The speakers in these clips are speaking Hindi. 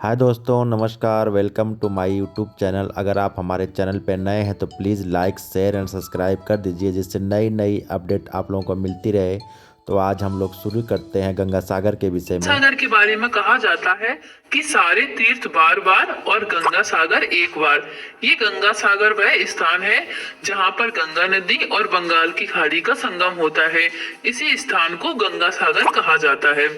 हाय दोस्तों, नमस्कार। Welcome to my YouTube channel. अगर आप हमारे चैनल पर नए हैं तो please like share and subscribe कर दीजिए, जिससे नई नई अपडेट आप लोगों को मिलती रहे। तो आज हम लोग शुरू करते हैं गंगा सागर के विषय में। सागर के बारे में कहा जाता है कि सारे तीर्थ बार बार और गंगा सागर एक बार। ये गंगा सागर वह स्थान है जहाँ पर गंगा नदी और बंगाल की खाड़ी का संगम होता है। इसी स्थान को गंगा सागर कहा जाता है।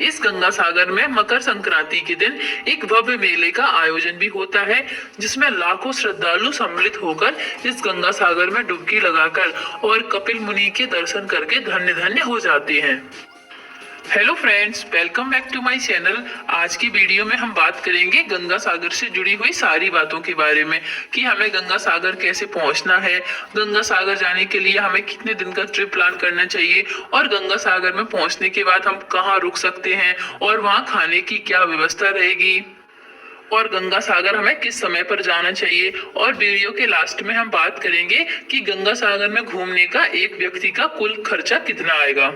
इस गंगा सागर में मकर संक्रांति के दिन एक भव्य मेले का आयोजन भी होता है, जिसमें लाखों श्रद्धालु सम्मिलित होकर इस गंगा सागर में डुबकी लगाकर और कपिल मुनि के दर्शन करके धन्य धन्य हो जाते हैं। Hello friends, welcome back to my channel. आज की वीडियो में हम बात करेंगे गंगा सागर से जुड़ी हुई सारी बातों के बारे में कि हमें गंगा सागर कैसे पहुंचना है, गंगा सागर जाने के लिए हमें कितने दिन का ट्रिप प्लान करना चाहिए और गंगा सागर में पहुंचने के बाद हम कहाँ रुक सकते हैं और वहाँ खाने की क्या व्यवस्था रहेगी और गंगा सागर हमें किस समय पर जाना चाहिए। और वीडियो के लास्ट में हम बात करेंगे कि गंगा सागर में घूमने का एक व्यक्ति का कुल खर्चा कितना आएगा।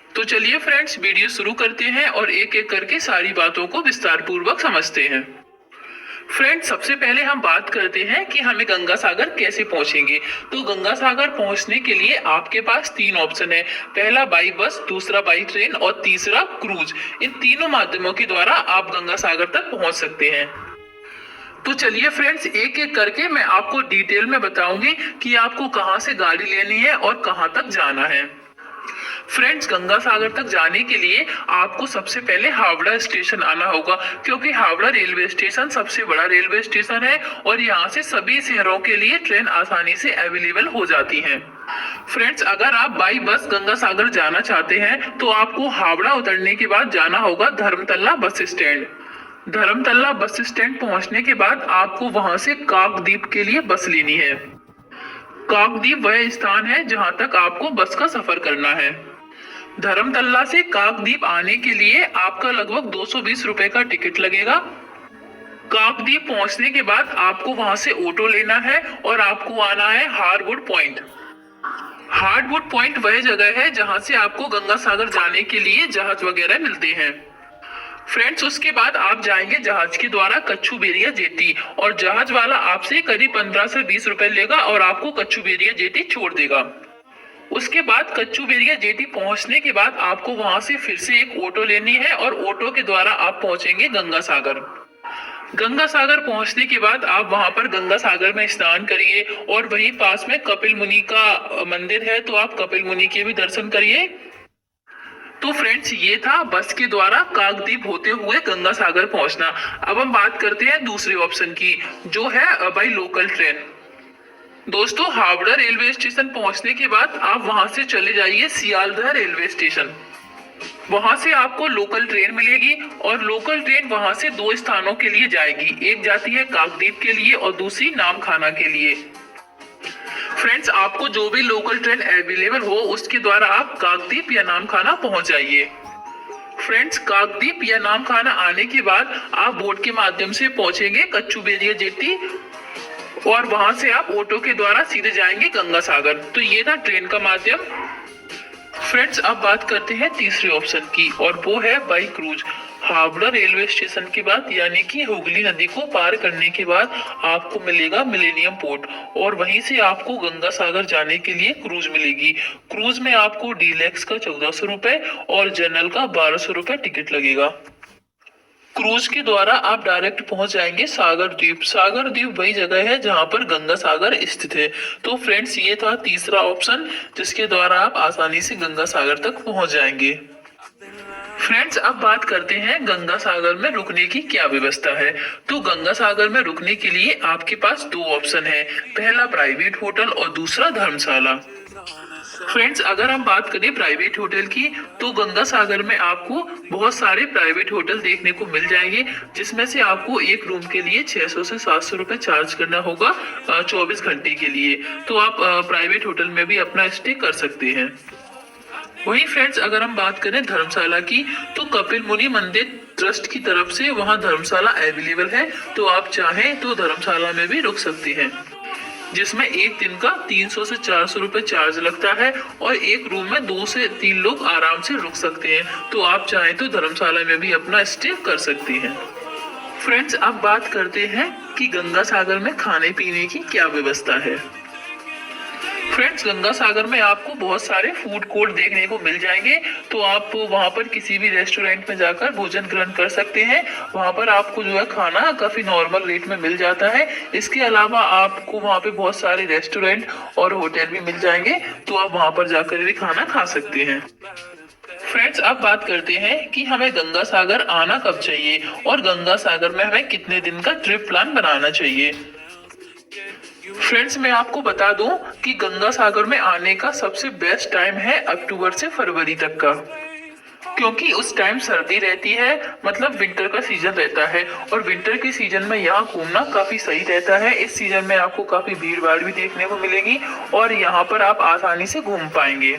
तो चलिए फ्रेंड्स, वीडियो शुरू करते हैं और एक एक करके सारी बातों को विस्तार पूर्वक समझते हैं। फ्रेंड्स, सबसे पहले हम बात करते हैं कि हमें गंगा सागर कैसे पहुंचेंगे। तो गंगा सागर पहुंचने के लिए आपके पास तीन ऑप्शन है। पहला बाई बस, दूसरा बाई ट्रेन और तीसरा क्रूज। इन तीनों माध्यमों के द्वारा आप गंगा सागर तक पहुंच सकते हैं। तो चलिए फ्रेंड्स, एक एक करके मैं आपको डिटेल में बताऊंगी कि आपको कहां से गाड़ी लेनी है और कहां तक जाना है। फ्रेंड्स, गंगा सागर तक जाने के लिए आपको सबसे पहले हावड़ा स्टेशन आना होगा, क्योंकि हावड़ा रेलवे स्टेशन सबसे बड़ा रेलवे स्टेशन है और यहाँ से सभी शहरों के लिए ट्रेन आसानी से अवेलेबल हो जाती है। फ्रेंड्स, अगर आप बाई बस गंगा सागर जाना चाहते हैं तो आपको हावड़ा उतरने के बाद जाना होगा Dharmatala bus stand. Dharmatala bus stand पहुंचने के बाद आपको वहां से काकद्वीप के लिए बस लेनी है। काकद्वीप वह स्थान है जहां तक आपको बस का सफर करना है। धर्मतल्ला से काकद्वीप आने के लिए आपका लगभग 220 रुपए का टिकट लगेगा। काकद्वीप पहुंचने के बाद आपको वहां से ऑटो लेना है और आपको आना है हार्डवुड पॉइंट। हार्डवुड पॉइंट वह जगह है जहां से आपको गंगा सागर जाने के लिए जहाज वगैरह मिलते हैं। फ्रेंड्स, उसके बाद आप जाएंगे जहाज के द्वारा कच्चू बेरिया जेटी और जहाज वाला आपसे करीब 15 से 20 रुपए लेगा और आपको कच्चू बेरिया जेटी छोड़ देगा। उसके बाद कच्चू बेरिया जेटी पहुंचने के बाद आपको वहां से फिर से एक ऑटो लेनी है और ऑटो के द्वारा आप पहुंचेंगे गंगा सागर। गंगा सागर पहुंचने के बाद आप वहां पर गंगा सागर में स्नान करिए और वहीं पास में कपिल मुनि का मंदिर है, तो आप कपिल मुनि के भी दर्शन करिए। तो फ्रेंड्स, ये था बस के द्वारा काकद्वीप होते हुए गंगा सागर पहुंचना। अब हम बात करते हैं दूसरे ऑप्शन की, जो है बाई लोकल ट्रेन। दोस्तों, हावड़ा रेलवे स्टेशन पहुंचने के बाद आप वहां से चले जाइए सियालदह रेलवे स्टेशन। वहां से आपको लोकल ट्रेन मिलेगी और लोकल ट्रेन वहां से दो स्थानों के लिए जाएगी। एक जाती है काकद्वीप के लिए और दूसरी नामखाना के लिए। फ्रेंड्स, आपको जो भी लोकल ट्रेन अवेलेबल हो उसके द्वारा आप काकद्वीप या नामखाना पहुंच जाइए। फ्रेंड्स, काकद्वीप या नामखाना आने के बाद आप बोट के माध्यम से पहुंचेंगे कच्चू बेरिया जेटी और वहां से आप ऑटो के द्वारा सीधे जाएंगे गंगा सागर। तो ये था ट्रेन का माध्यम। फ्रेंड्स, अब बात करते हैं तीसरे ऑप्शन की और वो है by cruise. Howrah railway station के बाद यानी कि हुगली नदी को पार करने के बाद आपको मिलेगा मिलेनियम पोर्ट और वहीं से आपको गंगा सागर जाने के लिए क्रूज मिलेगी। क्रूज में आपको डीलक्स का 1400 रुपए और जनरल का 1200 रुपए टिकट लगेगा। क्रूज के द्वारा आप डायरेक्ट पहुंच जाएंगे सागर द्वीप। सागर द्वीप वही जगह है जहां पर गंगा सागर स्थित है। तो फ्रेंड्स, ये था तीसरा ऑप्शन जिसके द्वारा आप आसानी से गंगा सागर तक पहुंच जाएंगे। फ्रेंड्स, अब बात करते हैं गंगा सागर में रुकने की क्या व्यवस्था है। तो गंगा सागर में रुकने के लिए आपके पास दो ऑप्शन है, पहला प्राइवेट होटल और दूसरा धर्मशाला। फ्रेंड्स, अगर हम बात करें प्राइवेट होटल की तो गंगा सागर में आपको बहुत सारे प्राइवेट होटल देखने को मिल जाएंगे, जिसमें से आपको एक रूम के लिए 600 से 700 रुपए चार्ज करना होगा 24 घंटे के लिए। तो आप प्राइवेट होटल में भी अपना स्टे कर सकते हैं। वहीं फ्रेंड्स, अगर हम बात करें धर्मशाला की तो कपिल मुनि मंदिर ट्रस्ट की तरफ से वहां धर्मशाला अवेलेबल है, तो आप चाहें तो धर्मशाला में भी रुक सकते हैं, जिसमें एक दिन का 300 से 400 रुपए चार्ज लगता है और एक रूम में 2 से 3 लोग आराम से रुक सकते हैं। तो आप चाहें तो धर्मशाला में भी अपना स्टे कर सकते हैं। फ्रेंड्स, अब बात करते हैं कि गंगा सागर में खाने पीने की क्या व्यवस्था है। फ्रेंड्स, गंगा सागर में आपको बहुत सारे फूड कोर्ट देखने को मिल जाएंगे, तो आप वहां पर किसी भी रेस्टोरेंट में जाकर भोजन ग्रहण कर सकते हैं। वहां पर आपको जो है खाना काफी नॉर्मल रेट में मिल जाता है। इसके अलावा आपको वहां पे बहुत सारे रेस्टोरेंट और होटल भी मिल जाएंगे, तो आप वहां पर जाकर भी खाना खा सकते हैं। फ्रेंड्स, अब बात करते हैं कि हमें गंगा सागर आना कब चाहिए और गंगा सागर में हमें कितने दिन का ट्रिप प्लान बनाना चाहिए। फ्रेंड्स, मैं आपको बता दूं कि गंगा सागर में आने का सबसे बेस्ट टाइम है अक्टूबर से फरवरी तक का, क्योंकि उस टाइम सर्दी रहती है, मतलब विंटर का सीजन रहता है। और विंटर के सीजन में यहाँ घूमना काफी सही रहता है। इस सीजन में आपको काफी भीड़ भाड़ भी देखने को मिलेगी और यहाँ पर आप आसानी से घूम पाएंगे।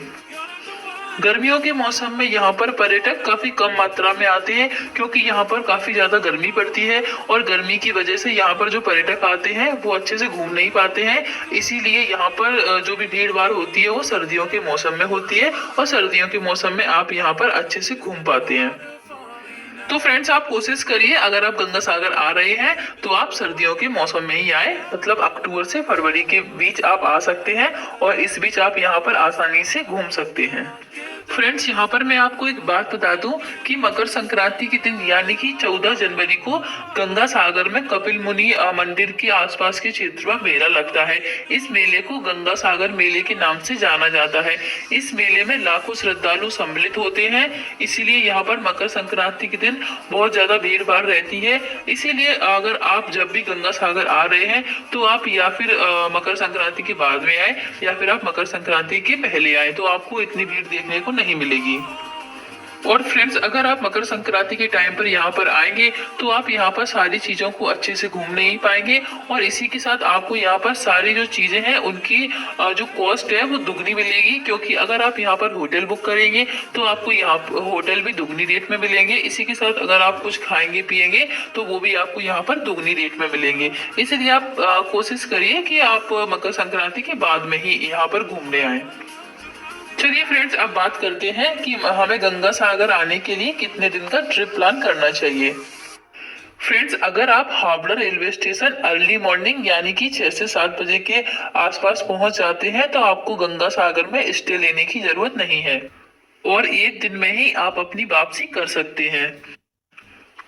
गर्मियों के मौसम में यहाँ पर पर्यटक काफी कम मात्रा में आते हैं, क्योंकि यहाँ पर काफी ज्यादा गर्मी पड़ती है और गर्मी की वजह से यहाँ पर जो पर्यटक आते हैं वो अच्छे से घूम नहीं पाते हैं। इसीलिए यहाँ पर जो भी भीड़ भाड़ होती है वो सर्दियों के मौसम में होती है और सर्दियों के मौसम में आप यहाँ पर अच्छे से घूम पाते हैं। तो फ्रेंड्स, आप कोशिश करिए, अगर आप गंगा सागर आ रहे हैं तो आप सर्दियों के मौसम में ही आए, मतलब अक्टूबर से फरवरी के बीच आप आ सकते हैं और इस बीच आप यहाँ पर आसानी से घूम सकते हैं। फ्रेंड्स, यहाँ पर मैं आपको एक बात बता दूं कि मकर संक्रांति के दिन यानी कि 14 जनवरी को गंगा सागर में कपिल मुनि मंदिर के आसपास के क्षेत्र में मेला लगता है। इस मेले को गंगा सागर मेले के नाम से जाना जाता है। इस मेले में लाखों श्रद्धालु सम्मिलित होते हैं, इसीलिए यहाँ पर मकर संक्रांति के दिन बहुत ज्यादा भीड़ भाड़ रहती है। इसीलिए अगर आप जब भी गंगा सागर आ रहे हैं तो आप या फिर मकर संक्रांति के बाद में आए या फिर आप मकर संक्रांति के पहले आए, तो आपको इतनी भीड़ देखने को नहीं मिलेगी। और फ्रेंड्स, अगर आप मकर संक्रांति के टाइम पर यहाँ पर आएंगे तो आप यहाँ पर सारी चीजों को अच्छे से घूम नहीं पाएंगे और इसी के साथ आपको यहाँ पर सारी जो चीजें हैं उनकी जो कॉस्ट है वो दुगनी मिलेगी, क्योंकि अगर आप यहाँ पर होटल बुक करेंगे तो आपको यहाँ होटल भी दुगनी रेट में मिलेंगे। इसी के साथ अगर आप कुछ खाएंगे पिएंगे तो वो भी आपको यहाँ पर दुगनी रेट में मिलेंगे। इसलिए आप कोशिश करिए कि आप मकर संक्रांति के बाद में ही यहाँ पर घूमने आए। चलिए फ्रेंड्स, अब बात करते हैं कि हमें गंगा सागर आने के लिए कितने दिन का ट्रिप प्लान करना चाहिए। फ्रेंड्स, अगर आप Howrah railway station early morning यानी कि 6 से 7 बजे के आसपास पहुंच जाते हैं तो आपको गंगा सागर में स्टे लेने की जरूरत नहीं है और एक दिन में ही आप अपनी वापसी कर सकते हैं,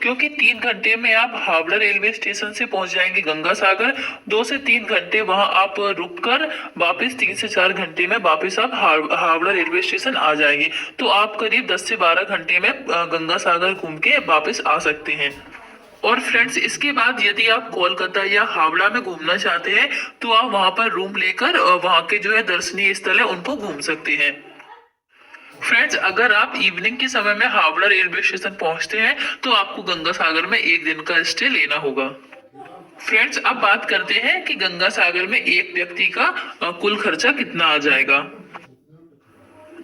क्योंकि 3 घंटे में आप हावड़ा रेलवे स्टेशन से पहुंच जाएंगे गंगा सागर। 2 से 3 घंटे वहां आप रुककर वापस 3 से 4 घंटे में वापस आप हावड़ा रेलवे स्टेशन आ जाएंगे। तो आप करीब 10 से 12 घंटे में गंगा सागर घूम के वापस आ सकते हैं। और फ्रेंड्स, इसके बाद यदि आप कोलकाता या हावड़ा में घूमना चाहते हैं तो आप वहां पर रूम लेकर वहां के जो है दर्शनीय स्थल है उनको घूम सकते हैं। फ्रेंड्स, अगर आप इवनिंग के समय में हावड़ा रेलवे स्टेशन पहुंचते हैं तो आपको गंगा सागर में एक दिन का स्टे लेना होगा। फ्रेंड्स, अब बात करते हैं कि गंगा सागर में एक व्यक्ति का कुल खर्चा कितना आ जाएगा।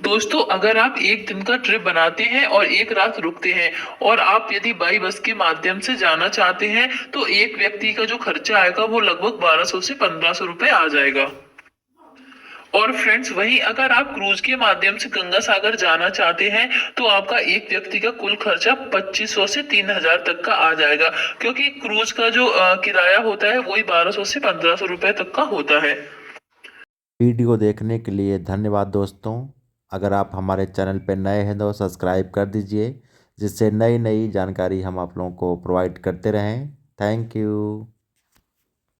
दोस्तों, अगर आप एक दिन का ट्रिप बनाते हैं और एक रात रुकते हैं और आप यदि बाई बस के माध्यम से जाना चाहते हैं तो एक व्यक्ति का जो खर्चा आएगा वो लगभग 1200 से 1500 रुपए आ जाएगा। और फ्रेंड्स, वहीं अगर आप क्रूज के माध्यम से गंगा सागर जाना चाहते हैं तो आपका एक व्यक्ति का कुल खर्चा 2500 से 3000 तक का आ जाएगा, क्योंकि क्रूज का जो किराया होता है वही 1200 से 1500 रुपए तक का होता है। वीडियो देखने के लिए धन्यवाद दोस्तों। अगर आप हमारे चैनल पर नए हैं तो सब्सक्राइब कर दीजिए, जिससे नई नई जानकारी हम आप लोगों को प्रोवाइड करते रहें। Thank you.